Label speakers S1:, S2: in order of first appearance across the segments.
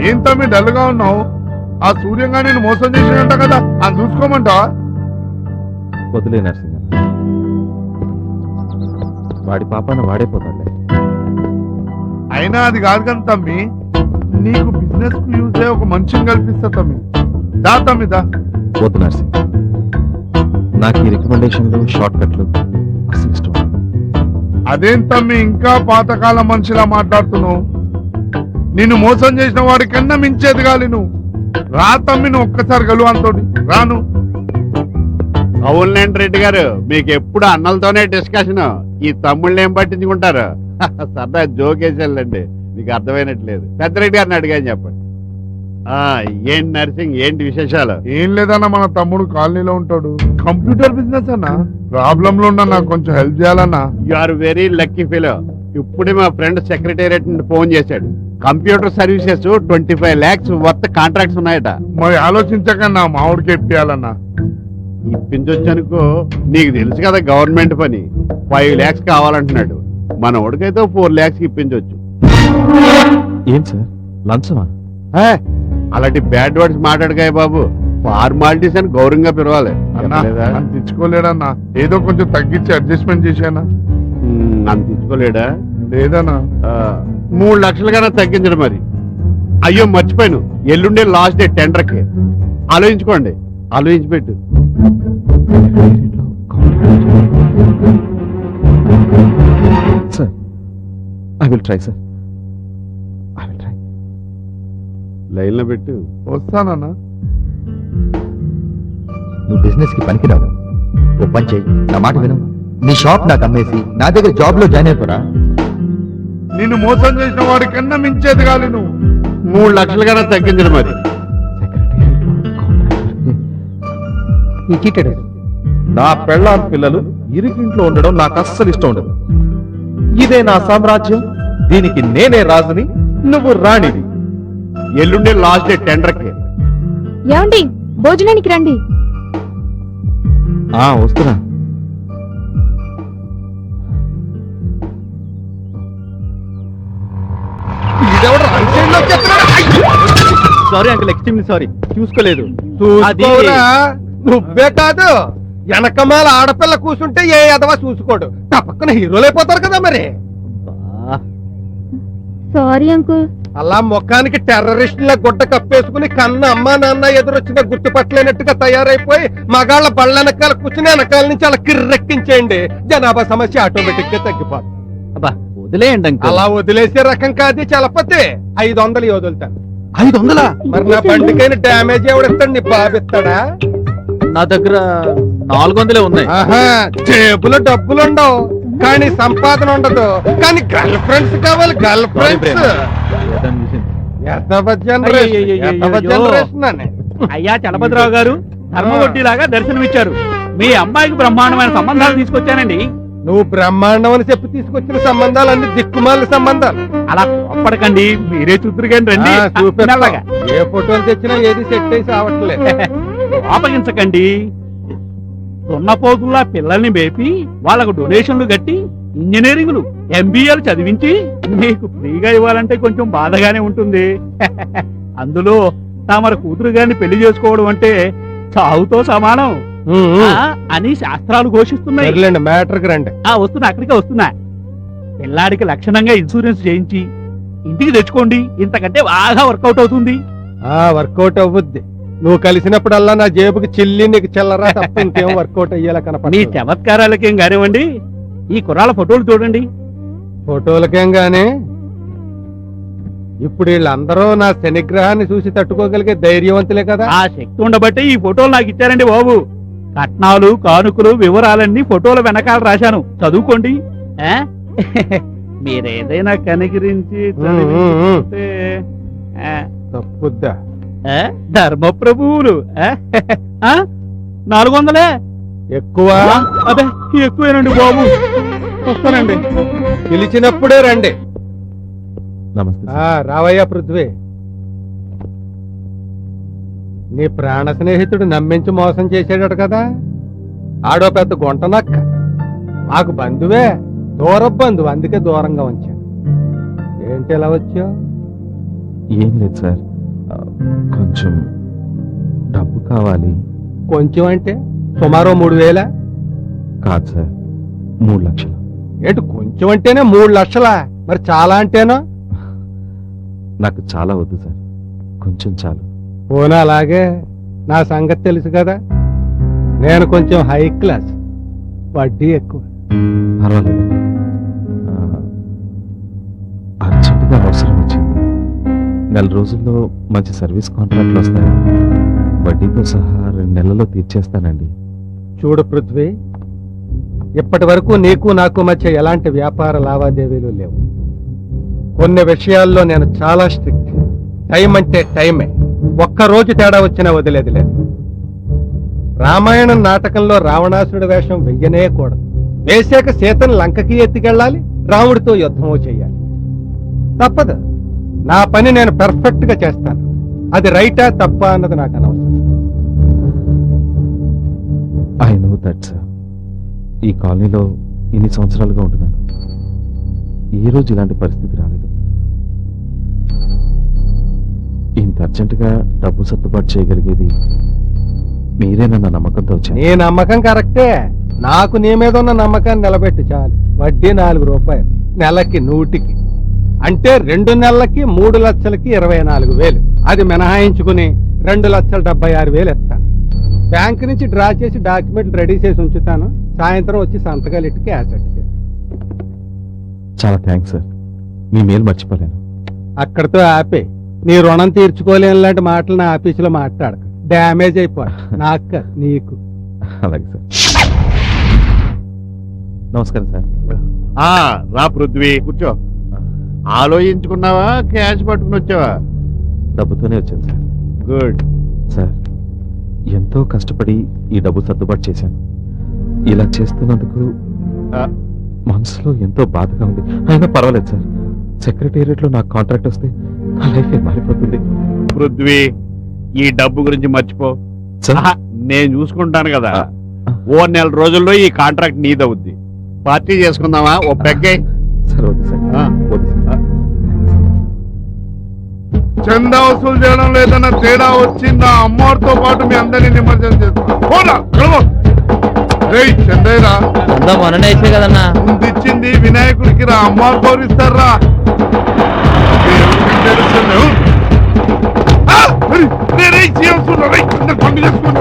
S1: ఏం తమ్మి డల్గా ఉన్నావు? ఆ సూర్యంగా నేను మోసం చేసినంట కదా, అని చూసుకోమంటావా?
S2: వదిలే నరసింహ, వాడి పాపాన వాడే పోతాడులే.
S1: అయినా అది కాదు కానీ తమ్మి, నీకు బిజినెస్ కు యూజ్ అయ్యే ఒక మనిషిని కల్పిస్తా తమ్మి. దా తమ్మి దా.
S2: వద్దు నరసింహ, నాకు ఈ రికమెండేషన్లు షార్ట్ కట్లు అసలు ఇష్టం.
S1: అదేం తమ్మి ఇంకా పాతకాలం మనిషిలా మాట్లాడుతున్నావు? నిన్ను మోసం చేసిన వాడికన్నా మించేది గాలి నువ్వు. రా తమ్మి, నువ్వు ఒక్కసారి గలువు అంతోటి రాను.
S3: అవునులేండి రెడ్డి గారు, మీకు ఎప్పుడు అన్నలతోనే డిస్కషన్. ఈ తమ్ముళ్ళని ఏం పట్టించుకుంటారు? సరదా జోకేసాలండి, మీకు అర్థమైనట్లేదు. పెద్దరెడ్డి గారిని అడిగాని చెప్పండి. ఏంటి నర్సింగ్, ఏంటి విశేషాలు?
S1: ఏం లేదన్నా, మన తమ్ముడు కాలనీలో ఉంటాడు, కంప్యూటర్ బిజినెస్ అన్నా. ప్రాబ్లం లో ఉన్నా, నాకు కొంచెం హెల్ప్ చేయాలన్నా.
S3: You are very lucky fellow. ఇప్పుడే మా ఫ్రెండ్ సెక్రటేరియట్ నుండి ఫోన్ చేశాడు. Computer services 25 lakhs worth contracts ఉన్నాయట.
S1: మరి ఆలోచించకన్నా మామిడికి ఇప్పియాలన్నా.
S3: ఇప్పించొచ్చు అనుకో, నీకు తెలుసు కదా గవర్నమెంట్ పని. 5 lakhs కావాలంటున్నాడు. మన ఓడికైతే 4 lakhs ఇప్పించవచ్చు.
S2: ఏం సార్, లంచమా?
S3: అలాంటి బ్యాడ్ వర్డ్స్ మాట్లాడకాయ బాబు. ఫార్మాలిటీస్ అని గౌరవంగా పిలవాలి.
S1: అన్నా నన్ను తెచ్చుకోలేడన్నా, ఏదో కొంచెం తగ్గించి అడ్జస్ట్మెంట్ చేశానా.
S3: నన్ను తెచ్చుకోలేడా?
S1: లేదన్నా.
S3: 3 లక్షలు కన్నా తగ్గించడం. మరి అయ్యో మర్చిపోయాను, ఎల్లుండే లాస్ట్ డే టెండర్కి. ఆలోచించుకోండి, ఆలోచించి పెట్టు.
S2: Sir, I will try sir, I will try.
S3: లైన్లో పెట్టు.
S1: వస్తానన్నా.
S4: నువ్వు బిజినెస్ కి పనికిరావు. ఓ పని చెయ్యి, నా మాట విను. నీ షాప్ నాకు అమ్మేసి నా దగ్గర జాబ్ లో జాయిన్ అయిపోరా.
S1: నిన్ను మోసం చేసిన వాడికన్నా మించేది గాలి నువ్వు.
S3: 3 లక్షలు కన్నా తగ్గించడం. మరి
S2: నా పెళ్ళాం పిల్లలు ఇరుకింట్లో ఉండడం నాకు అస్సలు ఇష్టం ఉండదు. ఇదే నా సామ్రాజ్యం, దీనికి నేనే రాజుని, నువ్వు రాణివి.
S3: ఎల్లుండే లాస్ట్ డే టెండర్కి.
S5: ఏమండి, భోజనానికి రండి.
S2: వస్తున్నా. సారీ అంకుల్, ఎక్స్ట్రీమ్లీ సారీ, చూసుకోలేదు.
S6: నువ్వే కాదు, వెనకమాల ఆడపిల్ల కూర్చుంటే ఏ ఎదవా చూసుకోడు, తప్పకుండా హీరోలైపోతారు కదా. మరి
S5: సారీ అంకుల్.
S6: అలా ముఖానికి టెర్రరిస్టుల గుడ్డ కప్పేసుకుని కన్న అమ్మా నాన్న ఎదురొచ్చిన గుర్తుపట్టలేనట్టుగా తయారైపోయి మగాళ్ళ బళ్ళ వెనకాల కూర్చుని వెనకాల నుంచి అలా కిర్రెక్కించేయండి. జనాభా సమస్య ఆటోమేటిక్ గా తగ్గిపోతుంది.
S2: వదిలేయండి అంకుల్.
S6: అలా వదిలేసే రకం కాదు చలపతి. 500 వదులుతాను.
S2: 500?
S6: మరి నా బండికైన డ్యామేజ్ ఎవడిస్తాడు? నీ బాబిస్తాడా?
S2: నా దగ్గర 400 ఉన్నాయి.
S6: జేబులో డబ్బులుండవు కానీ సంపాదన ఉండదు. కానీ గర్ల్ ఫ్రెండ్స్ కావాలి, గర్ల్ ఫ్రెండ్స్.
S7: అయ్యా చలపతిరావు గారు, ధర్మవడ్డీలాగా దర్శనమిచ్చారు. మీ అమ్మాయికి బ్రహ్మాండమైన సంబంధాలు తీసుకొచ్చానండి.
S6: నువ్వు బ్రహ్మాండం అని చెప్పి తీసుకొచ్చిన సంబంధాలు అన్ని దిక్కుమాల సంబంధాలు.
S7: అలా కోప్పడకండి, మీరే చూద్దరు కానీ రండి. మెల్లగా.
S6: ఏ ఫోటోలు తెచ్చినా ఏది సెట్ అయి రావట్లేదు.
S7: కోపగించకండి. దున్నపోతుల్లా పిల్లల్ని మేపి వాళ్ళకు డొనేషన్లు కట్టి ఇంజనీరింగ్లు MBAలు చదివించి మీకు ఫ్రీగా ఇవ్వాలంటే కొంచెం బాధగానే ఉంటుంది. అందులో తమరు కూతురు గారిని పెళ్లి చేసుకోవడం అంటే చావుతో సమానం అని శాస్త్రాలు ఘోషిస్తున్నాయి.
S6: మ్యాటర్కి రండి.
S7: వస్తున్నా, అక్కడికే వస్తున్నా. పిల్లాడికి లక్షణంగా ఇన్సూరెన్స్ చేయించి ఇంటికి తెచ్చుకోండి, ఇంతకంటే బాగా వర్కౌట్ అవుతుంది.
S6: వర్కౌట్ అవ్వుద్ది. నువ్వు కలిసినప్పుడల్లా నా జేబుకి చిల్లి, నీకు చిల్లరా తప్ప ఇంకేం వర్కౌట్ అయ్యేలా కనపడ.
S7: మీ చమత్కారాలకేం కానివ్వండి, ఈ కుర్రాళ్ళ ఫోటోలు చూడండి.
S6: ఫోటోలకేం గాని ఇప్పుడు వీళ్ళందరూ నా శనిగ్రహాన్ని చూసి తట్టుకోగలిగే ధైర్యవంతులే కదా.
S7: ఆ శక్తి ఉండబట్టే ఈ ఫోటోలు నాకు ఇచ్చారండి బాబు. కట్నాలు, కానుకలు వివరాలన్నీ ఫోటోల వెనకాల రాశాను, చదువుకోండి. మీరేదైనా కనికరించి
S6: తప్పుద్దా?
S7: ధర్మప్రభువులు 400
S6: ఎక్కువ?
S7: అదే ఎక్కువేనండి బాబు. వస్తానండి.
S6: పిలిచినప్పుడే రండి.
S2: నమస్తే.
S6: రావయ్యా పృథ్వీ. నీ ప్రాణ స్నేహితుడు నమ్మించి మోసం చేసాడట కదా. ఆడో పెద్ద గుంటనక్క. మాకు బంధువే, దూర బంధువు, అందుకే దూరంగా ఉంచాను. ఏంటి ఎలా వచ్చావు?
S2: ఏం లేదు సార్, కొంచెం డబ్బు కావాలి.
S6: కొంచెం అంటే సుమారు 3,000.
S2: కాదు సార్, 3 లక్షలు.
S6: ఏంటి కొంచెం అంటేనే 3 లక్షలా? మరి చాలా అంటేనో?
S2: నాకు చాలా వద్దు సార్, కొంచెం చాలు.
S6: పోనా అలాగే. నా సంగతి తెలుసు కదా, నేను కొంచెం హై క్లాస్, వడ్డీ ఎక్కువ.
S2: పర్వాలేదు. అర్జెంటుగా అవసరం వచ్చింది. 4 రోజుల్లో మంచి సర్వీస్ కాంట్రాక్ట్లు వస్తాయి. వడ్డీతో సహా 2 నెలల్లో తీర్చేస్తానండి.
S6: చూడు పృథ్వీ, ఇప్పటి వరకు నీకు నాకు మధ్య ఎలాంటి వ్యాపార లావాదేవీలు లేవు. కొన్ని విషయాల్లో నేను చాలా స్ట్రిక్ట్. టైం అంటే టైమే. ఒక్కరోజు తేడా వచ్చినా వదిలేది లేదు. రామాయణం నాటకంలో రావణాసురుడి వేషం వెయ్యనే కూడదు. వేసాక సీతను లంకకి ఎత్తికెళ్ళాలి, రాముడితో యుద్ధమో చెయ్యాలి. తప్పదు. నా పని నేను పెర్ఫెక్ట్ గా చేస్తాను. అది రైటా తప్పా అన్నది నాకు అనవసరం.
S2: I know that sir. ఈ కాలనీలో ఇన్ని సంవత్సరాలుగా ఉంటున్నాను. ఈ రోజు ఇలాంటి పరిస్థితి రాలేదు. ఇంత అర్జెంటుగా డబ్బు సర్దుబాటు చేయగలిగేది మీరేనన్న నమ్మకంతో వచ్చాను.
S6: నీ నమ్మకం కరెక్టే. నాకు నీ మీద ఉన్న నమ్మకాన్ని నిలబెట్టి చాలు. వడ్డీ 4 రూపాయలు, నెలకి 100కి. అంటే 2 నెలలకి 3 లక్షలకి 24,000. అది మినహాయించుకుని 2,76,000 ఇస్తాను. బ్యాంక్ నుంచి డ్రా చేసి డాక్యుమెంట్లు రెడీ చేసి ఉంచుతాను. సాయంత్రం వచ్చి సంతకాలు ఇట్టుకి యాసెట్కి.
S2: చాలా థ్యాంక్స్ సార్, మీ మేలు మర్చిపోలేను.
S6: అక్కడితో ఆపే. నీ రుణం తీర్చుకోలేని లాంటి మాటలు నా ఆఫీసులో మాట్లాడక. డ్యామేజ్ అయిపోయి నాకు కాదు, నీకు.
S2: అలాగే సార్. నమస్కారం సార్.
S3: రా పృథ్వీ, కూర్చో. ఆలోచించుకున్నావా, క్యాష్ పట్టుకుని వచ్చావా?
S2: డబ్బుతోనే వచ్చాను సార్.
S3: గుడ్.
S2: సార్, ఎంతో కష్టపడి ఈ డబ్బు సర్దుబాటు చేశాను. ఇలా చేస్తున్నందుకు మనసులో ఎంతో బాధగా ఉంది. అయినా పర్వాలేదు సార్. సెక్రటేరియట్ లో నాకు కాంట్రాక్ట్ వస్తే నా లైఫ్ మారిపోతుంది.
S3: పృథ్వీ, ఈ డబ్బు గురించి మర్చిపో.
S2: సార్,
S3: నేను చూసుకుంటాను కదా. ఓ 4 రోజుల్లో ఈ కాంట్రాక్ట్ నీదవుద్ది. పార్టీ చేసుకుందామా? ఓ పెగ్గాయి.
S2: సార్ వద్దు సార్, వద్దు సార్.
S1: చందా వసూలు చేయడం లేదన్న తేడా వచ్చిందా అమ్మవారితో పాటు మీ అందరినీ నిమజ్జనం చేస్తాను. చందయ్యరా,
S4: మొన్ననే ఇచ్చే కదన్నా.
S1: ముందిచ్చింది వినాయకుడికి రా, అమ్మవారు గౌరవిస్తారా? పండు చేసుకున్నా.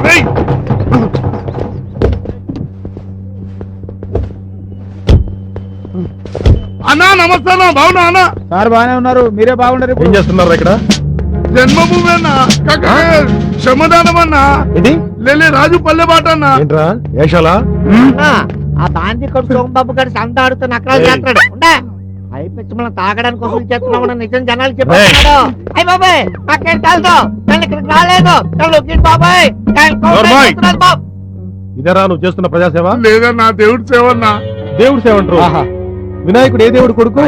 S1: అన్నా నమస్తే అన్నా, బాగున్నా అన్నా?
S7: సార్ బాగానే ఉన్నారు, మీరే బాగున్నారు.
S2: ఏం చేస్తున్నారు ఇక్కడ?
S1: జన్మభూమి అన్నా, శ్రమదానం అన్నా.
S2: ఇది
S1: లేలే రాజు పల్లె బాట అన్నా.
S2: ఏంట్రా ఏషాలా?
S8: ఆ బాంధీ కొడు సోమబాబు గారు సంత ఆడుతూ నకరాలు చేస్తాడు. అయిపోయి మనం తాగడానికి వసూలు చేస్తున్నామని నిజం జనాలు చెప్పాడు. అయ్యి బాబాయ్, నాకేం తెలుసు, నేను ఇక్కడికి రాలేదు. బాబాయ్
S2: ఇదేరా నువ్వు చేస్తున్న ప్రజాసేవ?
S1: లేదన్నా, దేవుడి సేవ అన్నా.
S2: దేవుడు సేవ అంటారు. వినాయకుడు ఏ దేవుడు కొడుకు?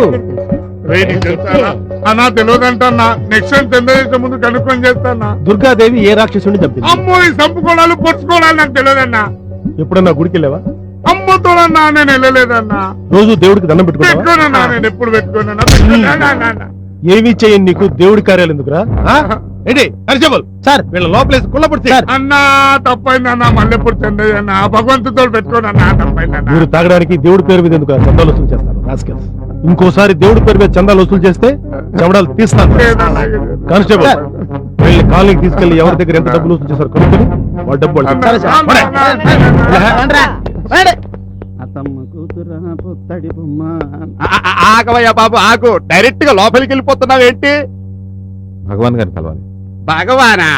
S1: అన్నా తెలియదంటన్నా. నెక్స్ట్ టైం చంద్రదేశం ముందు కనుక్కొని చేస్తానా.
S2: దుర్గాదేవి ఏ రాక్షసుని చంపింది?
S1: అమ్మో, ఈ సంపుకోవడాలు పొడుచుకోవడాలు నాకు తెలియదన్నా.
S2: ఎప్పుడన్నా గుడికి వెళ్ళావా?
S1: అమ్మతోడన్నా నేను వెళ్ళలేదన్నా.
S2: రోజు దేవుడికి దండం పెట్టుకున్నావా?
S1: పెట్టుకోనన్నా, నేను ఎప్పుడు పెట్టుకోనన్నా.
S2: ఏమి చేయని నీకు దేవుడి కార్యాలు ఎందుకురా? సార్ వీళ్ళ లోపలేసి కుళ్ళపడి
S1: అన్నా తప్పైందన్నా. మల్లెప్పుడు చంద్రయ్య అన్న, భగవంతుతో పెట్టుకోనన్నా. తప్పైందన్నా.
S2: మీరు తాగడానికి దేవుడి పేరు మీద ఎందుకు చందాలు వసూలు చేస్తారు? రాస్కెల్స్. ఇంకోసారి దేవుడి పేరు మీద చందాలు వసూలు చేస్తే చెమడాలు తీస్తాను. కానిస్టేబుల్, వీళ్ళని కాలనీకి తీసుకెళ్లి ఎవరి దగ్గర ఎంత డబ్బులు వసూలు చేస్తారు కనుక్కొని వాళ్ళ డబ్బు
S3: ఆగవయ్యా బాబు, ఆగు. డైరెక్ట్ గా లోపలికి వెళ్ళిపోతున్నావు ఏంటి?
S2: భగవాన్ గారిని కలవాలి.
S3: భగవానా?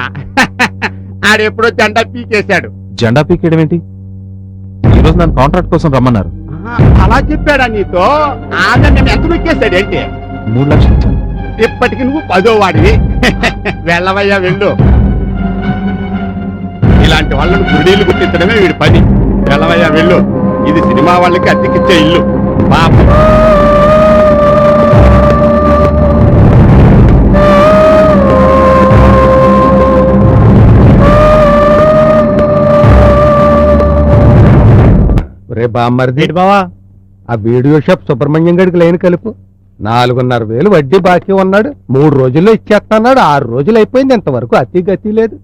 S3: ఆడెప్పుడో జెండా పీకేశాడు.
S2: జెండా పీకేయడం ఏంటి? ఈ రోజు నన్ను కాంట్రాక్ట్ కోసం రమ్మన్నారు.
S3: అలా చెప్పాడా నీతో? నేను ఎంత పీకేశాడు ఏంటి?
S2: 3 లక్షలు ఇచ్చాను.
S3: ఇప్పటికి నువ్వు 10వ వాడివి. వెళ్ళవయ్యా, వెళ్ళు. ఇలాంటి వాళ్ళను గుడీలు గుర్తించడమే వీడి పని. వెళ్ళవయ్యా, వెళ్ళు. ఇది సినిమా వాళ్ళకి అద్దెకిచ్చే ఇల్లు. పాపం.
S6: రే బామ్మర్ది బావా, ఆ వీడియో షాప్ సుబ్రహ్మణ్యం గడికి లైన్ కలుపు. 4,500 వడ్డీ బాకీ ఉన్నాడు. 3 రోజుల్లో ఇచ్చేస్తున్నాడు. 6 రోజులు అయిపోయింది, ఇంతవరకు అతి గతి లేదు.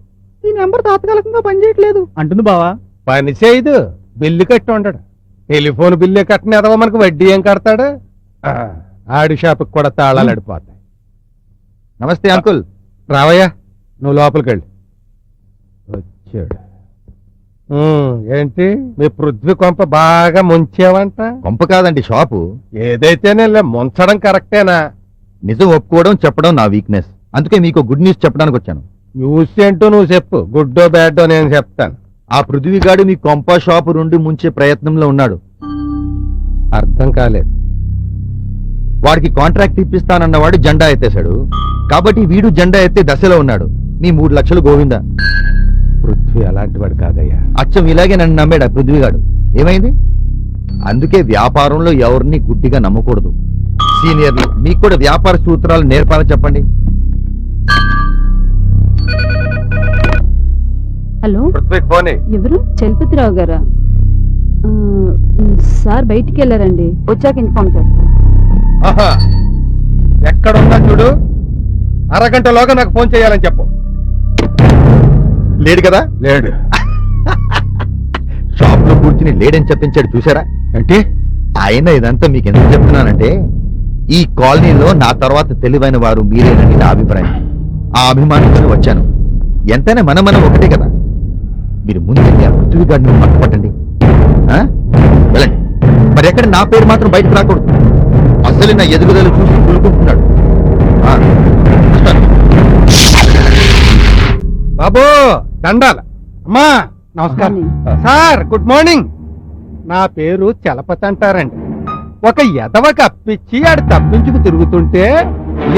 S7: ఈ నెంబర్ తాత్కాలికంగా పనిచేయట్లేదు అంటుంది బావా.
S6: పని చేయదు, బిల్లు కట్టి ఉండడు. టెలిఫోన్ బిల్లు కట్టిన ఎదవ మనకు వడ్డీ ఏం కడతాడు? ఆడి షాపుకి కూడా తాళాలు అడిపోతాయి.
S4: నమస్తే అంకుల్.
S6: రావయ్యా, నువ్వు లోపలికి వెళ్ళి. వచ్చాడు. ఏంటి మీ పృథ్వీ కొంప బాగా ముంచావంట?
S4: కొంప కాదండి, షాపు.
S6: ఏదైతేనే ముంచడం కరెక్టేనా?
S4: నిజం ఒప్పుకోవడం చెప్పడం నా వీక్నెస్. అందుకే మీకు గుడ్ న్యూస్ చెప్పడానికి వచ్చాను.
S6: న్యూస్ ఏంటో నువ్వు చెప్పు, గుడ్డో బ్యాడో నేను చెప్తాను.
S4: ఆ పృథ్వీగాడు మీ కొంప షాపు నుండి ముంచే ప్రయత్నంలో ఉన్నాడు.
S6: అర్థం కాలేదు.
S4: వాడికి కాంట్రాక్ట్ ఇప్పిస్తానన్నవాడు జెండా ఎత్తేశాడు. కాబట్టి వీడు జెండా ఎత్తే దశలో ఉన్నాడు. మీ 3 లక్షలు గోవిందా.
S6: పృథ్వీ అలాంటి వాడు కాదయ్యా.
S4: అచ్చం ఇలాగే నన్ను నమ్మాడు పృథ్వీగాడు. ఏమైంది? అందుకే వ్యాపారంలో ఎవరిని గుడ్డిగా నమ్మకూడదు. సీనియర్లు మీకు కూడా వ్యాపార సూత్రాలు నేర్పాలని చెప్పండి.
S5: హలో,
S6: పృథ్వీకి ఫోన్ ఎయ్.
S5: ఎవరు? చలపతిరావు గారా? ఆ, సార్ బయటికి వెళ్ళారండి, వచ్చాక ఇన్ఫార్మ్ చేస్తాను.
S6: ఆహా, ఎక్కడున్నా చూడు, అరగంటలోగా నాకు ఫోన్ చేయాలని చెప్పు.
S4: లేడు కదా?
S6: లేడు.
S4: షాప్ లో కూర్చుని లేడని చెప్పించాడు చూసారా?
S6: అంటే
S4: ఆయన ఇదంతా మీకు ఎందుకు చెప్తున్నానంటే, ఈ కాలనీలో నా తర్వాత తెలివైన వారు మీరేనని నా అభిప్రాయం. ఆ అభిమానంతో వచ్చాను. ఎంతైనా మనం ఒకటే కదా. మీరు ముందు ఆ పృథ్వీ గారిని పట్టుపట్టండి. వెళ్ళండి. మరి ఎక్కడ నా పేరు మాత్రం బయటకు రాకూడదు. అసలు నా ఎదుగుదల చూసి కులుకుంటున్నాడు.
S6: బాబు దండాల. అమ్మా నమస్కారం. Sir good morning. నా పేరు చలపతి అంటారండి. ఒక ఎదవకి అప్పిచ్చి ఆడు తప్పించుకు తిరుగుతుంటే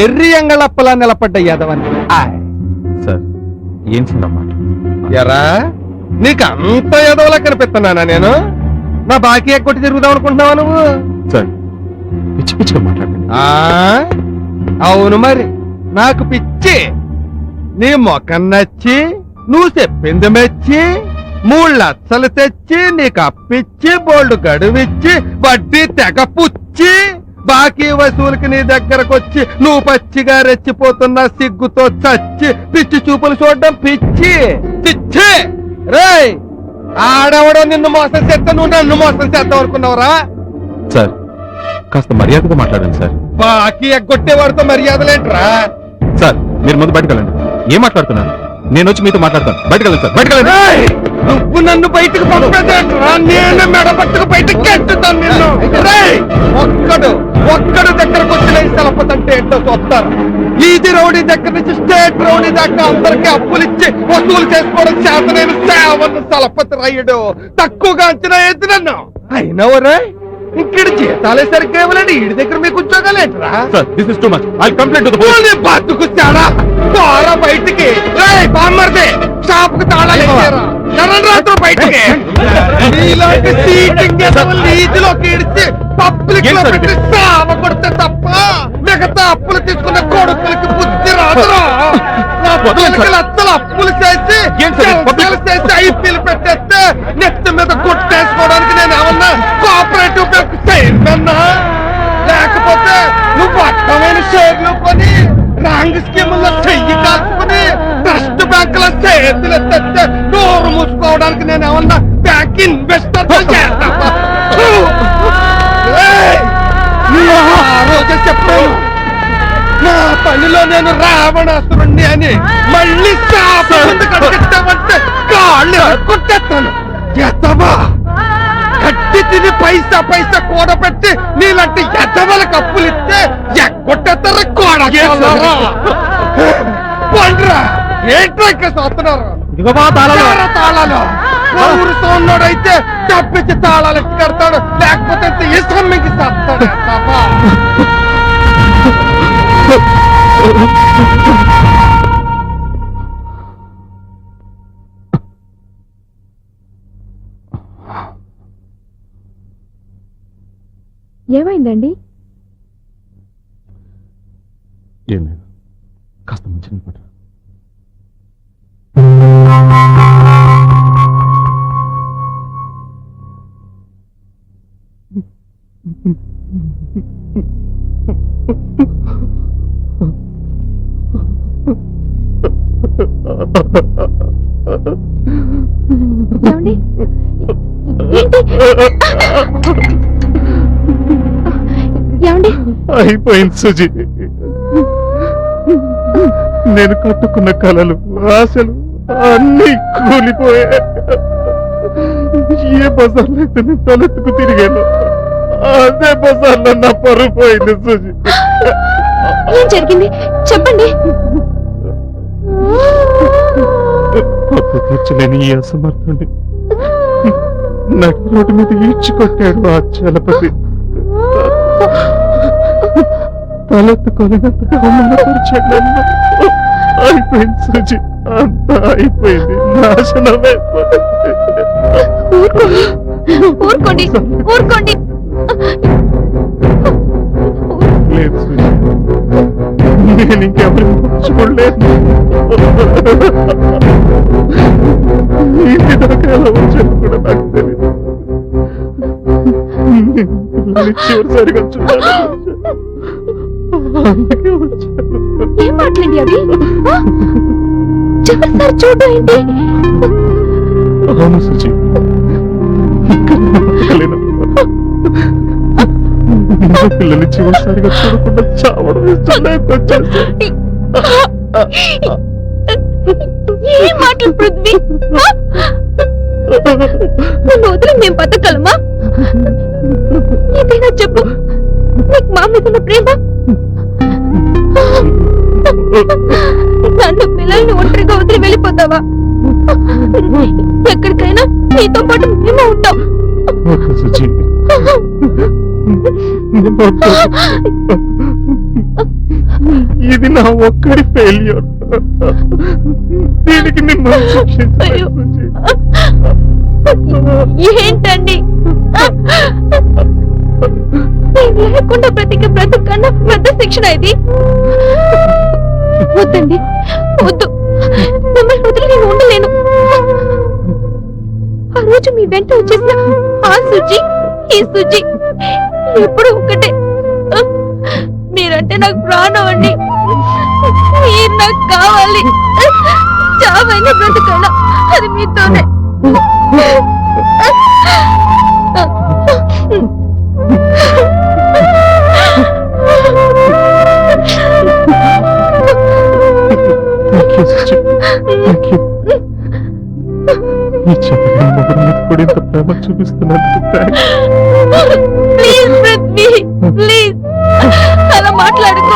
S6: ఎర్రి ఎంగళప్పలా నిలబడ్డ ఎదవని.
S2: సార్ ఏం సార్ అన్నమాట?
S6: ఎరా, నీకు అంత ఎదవలా కనిపిస్తున్నానా నేను? నా బాకీ ఎక్కొట్టి తిరుగుదాం అనుకుంటున్నావా నువ్వు?
S2: సార్ పిచ్చి పిచ్చిగా మాట్లాడండి.
S6: అవును మరి, నాకు పిచ్చి. నీ మొఖం నచ్చి, నువ్వు చెప్పింది మెచ్చి, 3 లక్షలు తెచ్చి నీకు అప్పిచ్చి, బోల్డ్ గడువిచ్చి, వడ్డీ తెగ పుచ్చి, బాకీ వసూలుకి నీ దగ్గరకొచ్చి నువ్వు పచ్చిగా రెచ్చిపోతున్న సిగ్గుతో చచ్చి పిచ్చి చూపులు చూడడం పిచ్చి పిచ్చి. రేయ్, ఆడవడం నిన్ను మోసం చేస్తా, నువ్వు నన్ను మోసం చేద్దాం అనుకున్నావురా?
S2: సార్ కాస్త మర్యాదగా మాట్లాడండి సార్.
S6: బాకీ ఎగ్గొట్టేవాడితో మర్యాదలేంట్రా?
S2: సార్ మీరు ముందు బయటకు వెళ్ళండి. ఏం మాట్లాడుతున్నారు? నేను వచ్చి మీతో మాట్లాడతాను. బయటకు వెళ్ళండి సార్, బయటకు వెళ్ళండి.
S6: రేయ్, నువ్వు నన్ను బయటకు పంపేదేంట్రా? నేను మెడపట్టుకు బయటకు గెంటుతాను నిన్ను. రేయ్, ఒక్కడు దగ్గరకు వచ్చిన ఈ సెలపతంటే ఏంటో చూస్తారు. ఈది రౌడీ దగ్గర నుంచి స్టేట్ రౌడీ దాకా అందరికీ అప్పులిచ్చి వసూలు చేసుకోవడం చేత నేను సేవన్న సెలపతి రయ్యడు. తక్కువగా అంచనా వేసి నన్ను అయినా ఒరే, ఇక్కడ జీతాలే సరిగ్గా ఇవ్వలేండి, ఈడి దగ్గర మీకు ఉద్యోగాలేంట్రా?
S2: Sir this is too much. I complaint to the police.
S6: బతుకుతాడా? పోరా బయటికి. రేయ్ బామ్మర్ది, షాపుకి తాళాలు ఇచ్చారా? రాత్రి బయటికి. నీలాంటి సీటింగ్ లీజులోకి ఇడిచి పబ్లిక్ లో పెట్టి సావ కొడితే తప్ప మిగతా అప్పులు తీసుకున్న కొడుకులకి బుద్ధి రాదురా. నా పిల్లలకి లచ్చలు అప్పులు చేసి చేసి ఐపీలు పెట్టేస్తే నెత్తి మీద కొట్టేసుకోవడానికి నేను ఏమన్నా కోఆపరేటివ్ బ్యాంక్ చైర్మన్నా? లేకపోతే నువ్వు అర్థమైన షేర్లు కొని రాంగ్ స్కీముల్లో చెయ్యి కాల్చుకుని ట్రస్ట్ బ్యాంకుల చేతులు తెస్తే నోరు మూసుకోవడానికి నేను ఏమన్నా బ్యాంక్ ఇన్వెస్టర్ చేస్తావా? ఆ రోజే చెప్పాను, నా పనిలో నేను రావణాసురుణ్ణి అని. మళ్ళీ షాపు ముందు కట్టేస్తామంటే కాళ్ళు కొట్టేస్తాను. చేస్తావా? కట్టి తిని పైసా పైసా కూడబెట్టి నీలాంటి ఎద్దవలకు అప్పులిస్తే ఎక్కొట్టేస్తారా కూడగేస్తారా? పండ్రా, ఏంట్రా ఇంకా చూస్తున్నారు? తాళాలు ఊరు సోన్నోడైతే తప్పించి తాళాలు ఎక్కి కడతాడు, లేకపోతే ఈ సమ్మికి సత్తాడు.
S5: ఏమైందండి?
S2: ఏం లేదు, కాస్త మంచి పట్టు.
S5: ఏమండి? ఏంటి? ఏమండి?
S2: అయిపోయింది సుజీ. నేను కట్టుకున్న కలలు ఆశలు అన్నీ కూలిపోయాయి. ఏ బజార్లో అయితే నేను తలెత్తుకు తిరిగాను అదే బజార్లో నా పరువు పోయింది సుజీ.
S5: ఏం జరిగింది చెప్పండి.
S2: అప్పు తీర్చలేని ఈ అసమర్థుడి నడి రోడ్డు మీద ఈడ్చుకొట్టాడు ఆ చలపతి. తలెత్తుకోలేనంతగా అవమానపరిచాడు నన్ను. అయిపోయింది సుజీ, అంతా అయిపోయింది, నాశనమైపోయింది.
S5: ఊరుకోండి ఊరుకోండి.
S2: లేదు సుజీ, నేను ఇంకెవరికి చూడలేదు. ఇంటి దాకా ఎలా వచ్చాను కూడా నాకు తెలియదు. పిల్లల్ని చివరిసారిగా చూడాలి, అందుకే వచ్చాను.
S5: ఏం మాట్లాడి అవి? చివరిసారి చూడడం ఏంటి?
S2: అవును సుజీ, ఇక్కడ బతకలేను. పిల్లల్ని చివరిసారిగా చూడకుండా చావడం ఇష్టం లేక వచ్చేసి.
S5: ఏం మాటలు పృథ్వీ? నన్ను వదిలి మేము బతకగలమా? ఏదైనా చెప్పు, నీకు మా మీద ఉన్న ప్రేమ? నన్ను పిల్లల్ని ఒంటరిగా వదిలి వెళ్ళిపోతావా? ఎక్కడికైనా నీతో పాటు మేము ఉంటాం.
S2: వద్దు సుజీ, వద్దు. ఇది నా ఒక్కడి ఫెయిల్యూర్. దీనికి మిమ్మల్ని శిక్షించలేదు సుజీ.
S5: ఏంటండి లేకుండా బ్రతికే బ్రతుకన్నా పెద్ద శిక్షణ ఇది. వద్దండి, వద్దు. మిమ్మల్ని వదిలి నేను ఉండలేను. ఆ రోజు మీ వెంట వచ్చేసిన ఆ సుజీ ఈ సుజీ ఎప్పుడు ఒకటే. మీరంటే నాకు ప్రాణం అండి. మీరు నాకు కావాలి. చావైనా బ్రతకైనా అది మీతోనే.
S2: ఈ చెత్తగా మొగుడు మీద కూడా ఇంత ప్రేమ చూపిస్తున్నందుకు థాంక్స్.
S5: ప్లీజ్ పృథ్వీ, ప్లీజ్ అలా మాట్లాడుకో.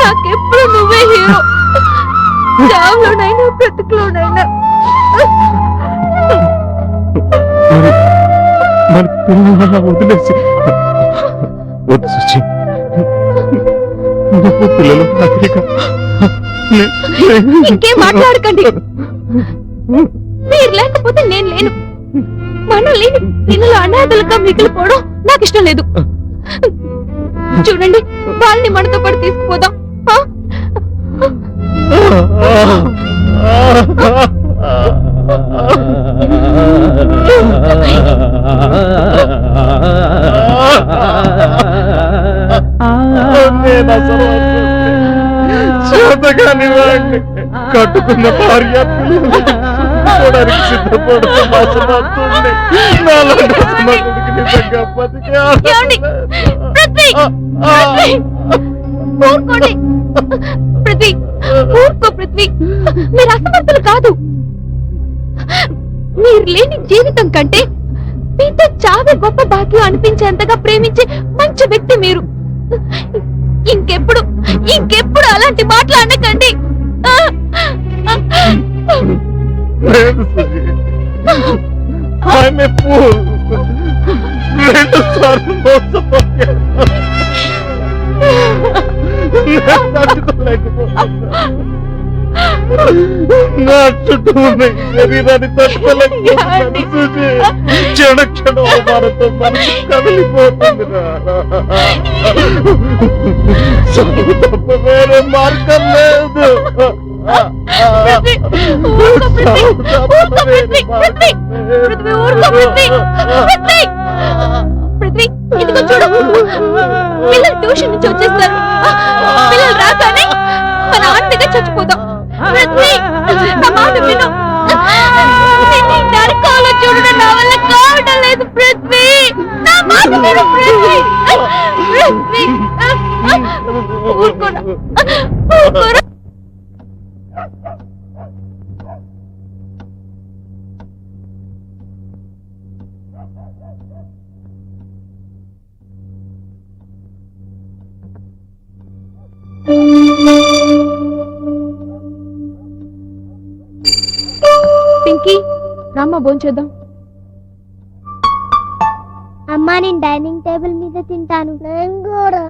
S5: నాకెప్పుడు నువ్వే హీరో. చావులోనైనా బ్రతుకులోనైనా.
S2: మరి పిల్లల వదిలేసి వద్దు సుజీ, నువ్వు పిల్లలు మాదిరిగా
S5: ఇంకేం మాట్లాడకండి. మీరు లేకపోతే నేను లేను. మనం లేని పిల్లలు అనాథలుగా మిగిలిపోవడం నాకు ఇష్టం లేదు. చూడండి, వాళ్ళని మనతో పాటు తీసుకుపోదాం.
S2: చేతగాని వాడిని కట్టుకున్న భార్య పిల్లలు చూడడానికి సిద్ధపడుతున్న అసమర్థుడిని నాలాంటి అసమర్థుడికి నిజంగా బతికే
S5: ఏమండి? పృథ్వీ, పృథ్వీ, ఊరుకోండి. పృథ్వీ, ఊరుకో పృథ్వీ. మీరు అసమర్థులు కాదు. మీరు లేని జీవితం కంటే మీతో చావే గొప్ప భాగ్యం అనిపించేంతగా ప్రేమించే మంచి వ్యక్తి మీరు. ఇంకెప్పుడు ఇంకెప్పుడు అలాంటి మాటలు అనకండి.
S2: లేదు సుజీ, ఆమె ఫూల్. 2 సార్లు మోసపోయాను. నేను తట్టుకోలేకపోతున్నాను. నా చుట్టూ ఉన్న ఈ శరీరాన్ని తట్టుకోలేకపోతున్నాను సుజీ. క్షణ క్షణం అవమానంతో మనసు కదిలిపోతుంది. చావు తప్ప వేరే మార్గం లేదు.
S5: పృథ్వీ, ఊరుకో పృథ్వీ, ఊరుకో పృథ్వీ, పృథ్వీ, పృథ్వీ, ఊరుకో పృథ్వీ, పృథ్వీ, పిల్లలు ట్యూషన్ నుంచి వచ్చేస్తారు. పిల్లలు రాగానే మన ఆంటీగా చచ్చిపోతాం. పృథ్వీ, నా మాట విను. నిన్ను నరకాలో చూడడం నా వల్ల కావడం లేదు పృథ్వీ. నా మాట విను పృథ్వీ. పృథ్వీ, ఊరుకోరా, ఊరుకోరా. పింకీ, రామ్మ భోంచేద్దాం.
S9: అమ్మా నేను డైనింగ్ టేబుల్ మీద తింటాను. నేను కూడా.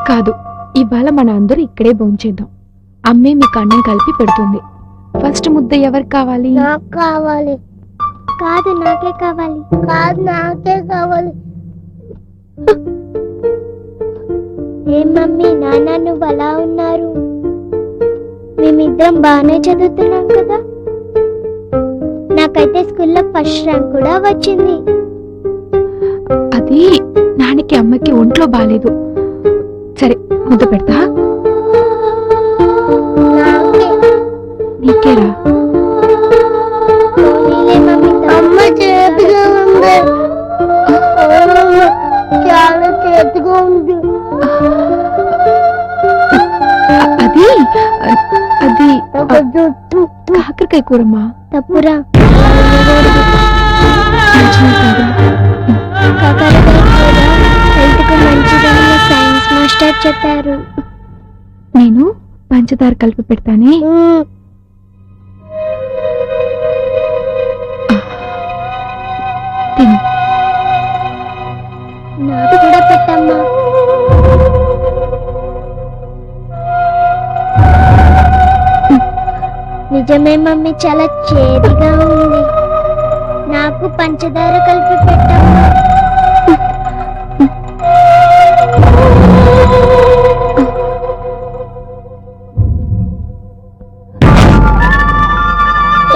S5: కాదు, ఇవాళ మన అందరూ ఇక్కడే భోంచేద్దాం. అమ్మే మీకు అన్నం కలిపి పెడుతుంది. ఫస్ట్ ముద్ద ఎవరికి కావాలి?
S9: నాకు కావాలి. కాదు నాకే కావాలి. కాదు నాకే కావాలి. ఏం మమ్మీ, నాన్న నువ్వు అలా ఉన్నారు? మేమిద్దరం బాగానే చదువుతున్నాం కదా. నాకైతే స్కూల్లో ఫస్ట్ ర్యాంక్ కూడా వచ్చింది.
S5: అది నాన్నకి అమ్మకి ఒంట్లో బాలేదు. సరే, ముద్ద పెడతా.
S9: నాకే.
S5: నీకేరా?
S9: పోనీలే మమ్మీ, అమ్మ చేతిగా ఉంది. చాలా చేతిగా ఉంది.
S5: అది అది
S9: ఒక జుట్టు.
S5: కాకరకాయ కూరమ్మా.
S9: తప్పురా.
S5: మంచినీళ్ళు తాగు.
S9: కాకరకాయ కూర హెల్త్ కు మంచిదని మా సైన్స్ మాస్టర్ చెప్పారు.
S5: నేను పంచదార కలిపి పెడతానే. తిను.
S9: నాకు కూడా పెట్టమ్మా. నిజమే మమ్మీ, చాలా చేదుగా ఉంది. నాకు పంచదార కలిపి పెట్టమ్మా.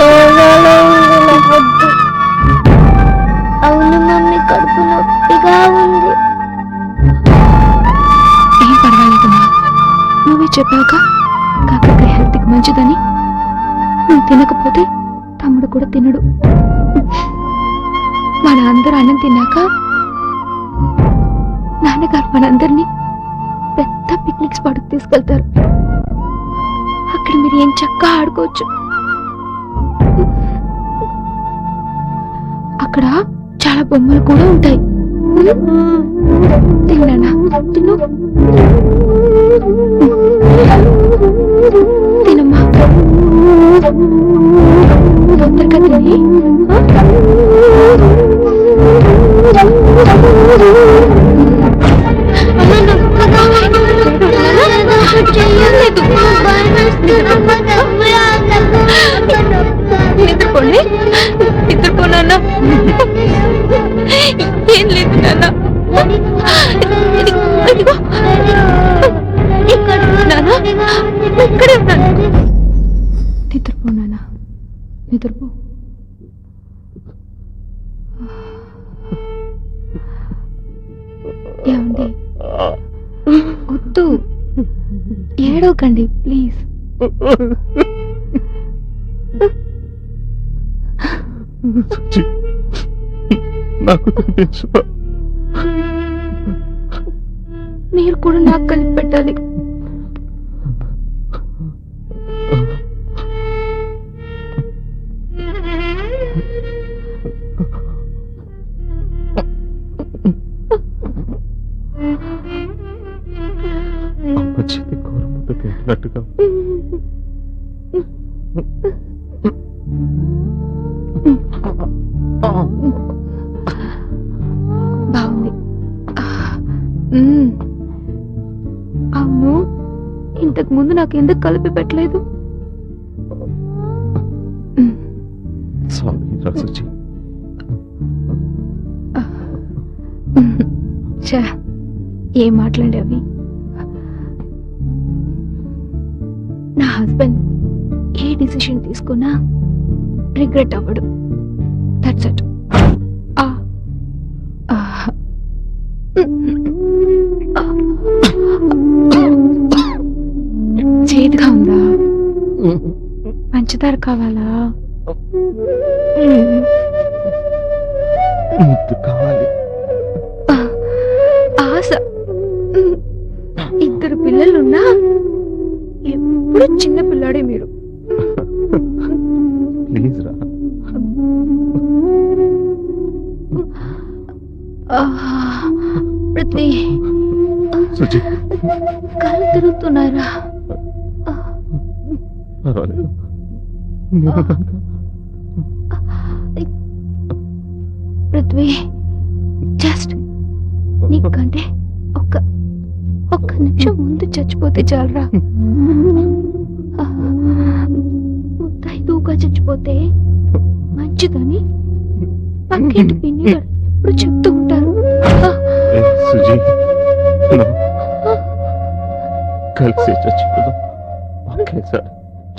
S9: ఏదోలా ఉంది నా పొద్దు. అవును మమ్మీ, కడుపు నొప్పిగా ఉంది.
S5: ఏం పర్వాలేదమ్మా, నువ్వే చెప్పావుగా కాకరకాయ హెల్త్కి మంచిదని. నువ్వు తినకపోతే తమ్ముడు కూడా తినడు. మనందరూ అన్నం తిన్నాక నాన్నగారు మనందరినీ పెద్ద పిక్నిక్ స్పాట్కి తీసుకెళ్తారు. అక్కడ మీరు ఏం చక్కగా ఆడుకోవచ్చు. అక్కడ చాలా బొమ్మలు కూడా ఉంటాయి. తిన్నానా? తిను, తినమ్మా. తొందరగా తిని. నిద్రపోండి, నిద్రపోనా? ఏం లేదు నాన్న. ఇదిగో నాన్న, ఇక్కడే ఉన్నాను. నిద్రపో నాన్న, నిద్రపో. ఏమండి, వద్దు, ఏడవకండి ప్లీజ్.
S2: నాకు తెలుసు.
S5: మీరు కూడా నాకు కలిపి పెట్టాలి.
S2: అమ్మ చేతి కూర ముద్ద తింటున్నట్టుగా
S5: బాగుంది. అవును, ఇంతకు ముందు నాకు ఎందుకు కలిపి పెట్టలేదు?
S2: సారీ రాసుజీ.
S5: ఏం మాట్లాడే అవి? నా హస్బెండ్ ఏ డిసిషన్ తీసుకున్నా రిగ్రెట్ అవ్వడు. That's it. చేదుగా ఉందా? పంచదార కావాలా?
S2: ముద్దు కావాలి.
S5: ఆశ. ఇద్దరు పిల్లలున్నా ఎప్పుడు చిన్న పిల్లాడే మీరు.
S2: ప్లీజ్ రా.
S5: పృథ్వీ,
S2: సుజి
S5: కళ్ళు తిరుగుతున్నారా?
S2: పర్వాలేదు. నేను కనుక
S5: పృథ్వీ, జస్ట్ నీకంటే ఒక్క నిమిషం ముందు చచ్చిపోతే చాలరా. ముత్తైదుగా చచ్చిపోతే మంచిదని పక్కింటి పిన్ని గారు ఎప్పుడు చెప్తూ ఉంటారు.
S2: ఏ సుజి, కలిసి చచ్చిపోదాం. ఒకేసారి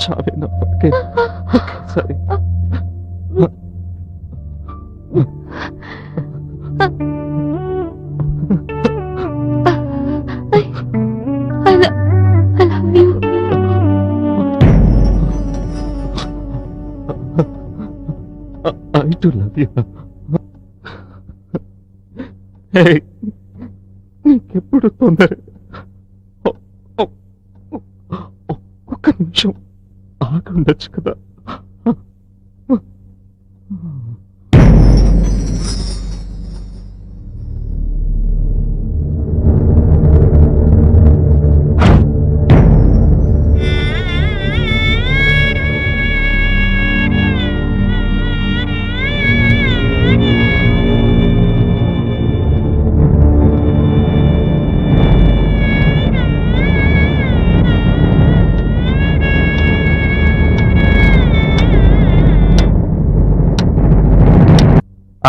S2: చావేనా ఒకేసారి.
S5: I love you.
S2: I do love you. నీకెప్పుడు తొందర? ఒక్క నిమిషం ఆగి ఉండొచ్చు కదా.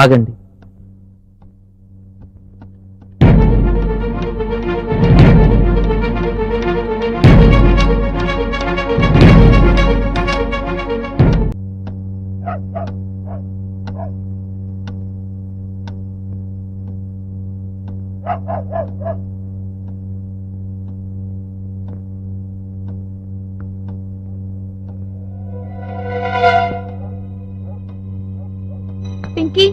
S10: ఆగండి.
S5: పింకీ,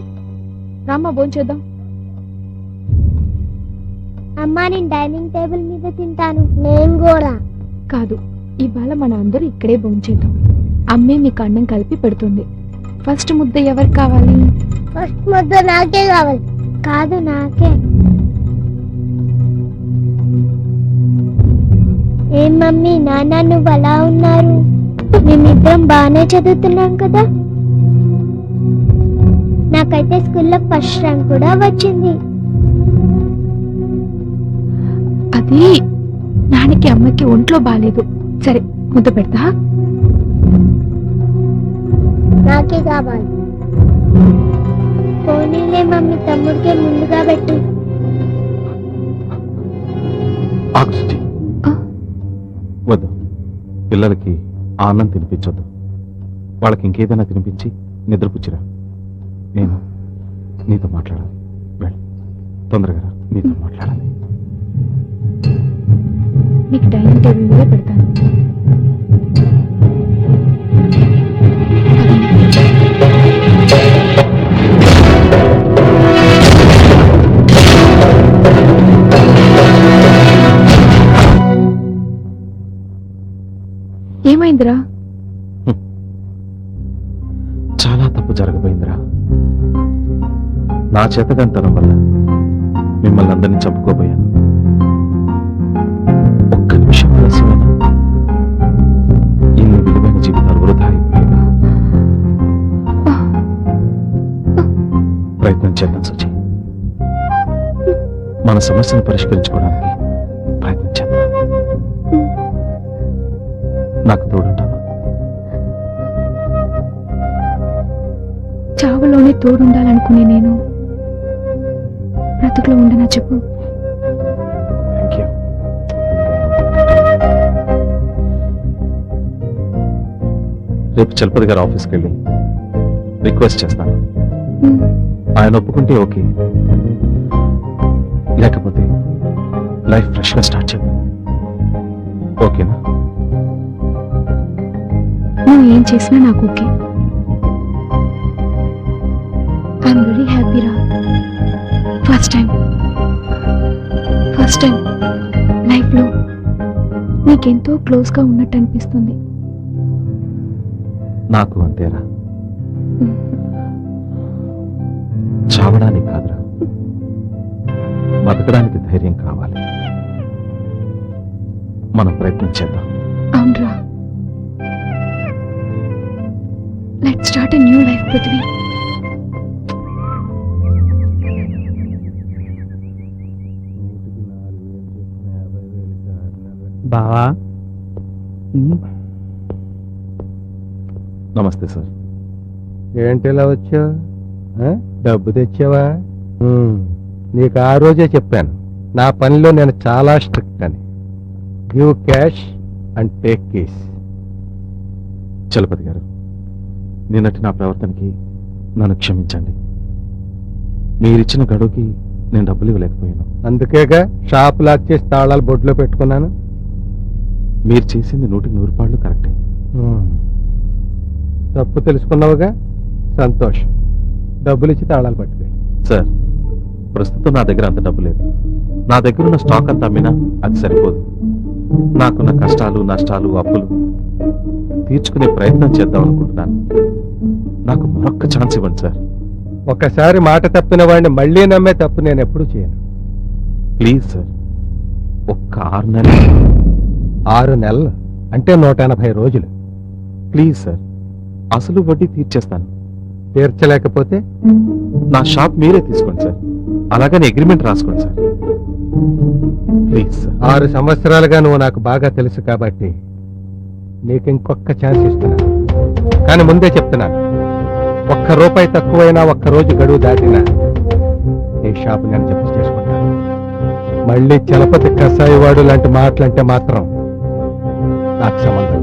S5: రామ్మా భోంచేద్దాం.
S9: అమ్మా నేను డైనింగ్ టేబుల్ మీద తింటాను. నేను కూడా.
S5: కాదు, ఇవాళ మన అందరూ ఇక్కడే భోంచేద్దాం. అమ్మే మీకు అన్నం కలిపి పెడుతుంది. ఫస్ట్ ముద్ద ఎవరికి కావాలి?
S9: ఫస్ట్ ముద్ద నాకే కావాలి. కాదు, నాకే. ఏం మమ్మీ, నాన్న నువ్వు అలా ఉన్నారు? మేమిద్దరం బాగానే చదువుతున్నాం కదా. నాకైతే స్కూల్లో ఫస్ట్ ర్యాంక్ కూడా వచ్చింది.
S5: అది నాన్నకి అమ్మకి ఒంట్లో బాలేదు. సరే, ముద్ద పెడతా.
S9: నాకే కావాలి. పోనీలే మమ్మీ, తమ్ముడికే ముందుగా పెట్టు.
S2: ఆక్సిజన్ వద్దు. పిల్లలకి అన్నం తినిపించొద్దు. వాళ్ళకి ఇంకేదైనా తినిపించి నిద్రపుచ్చిరా. నేను నీతో మాట్లాడాలి. వెళ్ళి తొందరగా రా, నీతో మాట్లాడాలి.
S5: నీకు డైనింగ్ టేబుల్ మీద పెడతాను. ఏమైందిరా?
S2: చాలా తప్పు జరగబోయిందిరా. నా చేతగాంతనం వల్ల మిమ్మల్ని అందరినీ చంపుకోబోయాను. ఒక్క నిమిషం ఆలస్యమైన ఇన్ని విలువైన జీవితాలు వృధా అయిపోయాయి. ప్రయత్నం చేద్దాం సుజి. మన సమస్యను పరిష్కరించుకోవడానికి ప్రయత్నం చేద్దాం. నాకు తోడుంటావా?
S5: చావులోనే తోడుండాలనుకునే నేను బ్రతుకులో ఉండనా చెప్పు?
S2: Thank you. రేపు చలపతి గారు ఆఫీస్కి వెళ్ళి రిక్వెస్ట్ చేస్తాను. ఆయన ఒప్పుకుంటే ఓకే, లేకపోతే లైఫ్ ఫ్రెష్గా స్టార్ట్ చేద్దాం. ఓకేనా?
S5: నువ్వు ఏం చేసినా నాకు ఓకే. ఐఎమ్ వెరీ హ్యాపీ రా. ఫస్ట్ టైం లైఫ్లో నీకెంతో క్లోజ్గా ఉన్నట్టు అనిపిస్తుంది.
S2: నాకు అంతేరా. చావడానికి కాదురా, బతకడానికి ధైర్యం కావాలి. మనం ప్రయత్నం చేద్దాం.
S5: అవునరా. Let's start a new life Prithvi.
S7: బావా
S2: నమస్తే సార్.
S6: ఏంటి ఇలా వచ్చావు? డబ్బు తెచ్చావా? నీకు ఆ రోజే చెప్పాను, నా పనిలో నేను చాలా స్ట్రిక్ట్ అని. Give cash and take case.
S2: Chalapathi గారు, నిన్నటి నా ప్రవర్తనకి నన్ను క్షమించండి. మీరిచ్చిన గడువుకి నేను డబ్బులు ఇవ్వలేకపోయాను.
S6: అందుకేగా షాప్ లాక్ చేసి తాళాలు బొడ్లో పెట్టుకున్నాను.
S2: మీరు చేసింది 100% కరెక్టే.
S6: తప్పు తెలుసుకున్నావుగా, సంతోషం. డబ్బులు ఇచ్చి తాళాలు పట్టుకెళ్ళి.
S2: సార్, ప్రస్తుతం నా దగ్గర అంత డబ్బు లేదు. నా దగ్గర ఉన్న స్టాక్ అంతా అమ్మినా అది సరిపోదు. నాకున్న కష్టాలు, నష్టాలు, అప్పులు తీర్చుకునే ప్రయత్నం చేద్దాం అనుకుంటున్నాను. నాకు మరొక్క ఛాన్స్ ఇవ్వండి సార్.
S6: ఒకసారి మాట తప్పిన వాడిని మళ్ళీ నమ్మే తప్పు నేను ఎప్పుడు చేయను.
S2: ప్లీజ్ సార్, ఒక్క 6 నెలలు.
S6: 6 నెలలు అంటే 180 రోజులు.
S2: ప్లీజ్ సార్, అసలు వడ్డీ తీర్చేస్తాను.
S6: తీర్చలేకపోతే
S2: నా షాప్ మీరే తీసుకోండి సార్. అలాగని అగ్రిమెంట్ రాసుకోండి సార్. Please sir.
S6: 6 సంవత్సరాలుగా నువ్వు నాకు బాగా తెలుసు కాబట్టి నీకు ఇంకొక ఛాన్స్ ఇస్తున్నాను. కానీ ముందే చెప్తున్నాను, ₹1 తక్కువైనా, 1 రోజు గడువు దాటినా ఈ షాప్ నేను జప్తు చేసుకుంటాను. మళ్ళీ చలపతి కసాయివాడు లాంటి మాటలంటే మాత్రం నాకు సంబంధం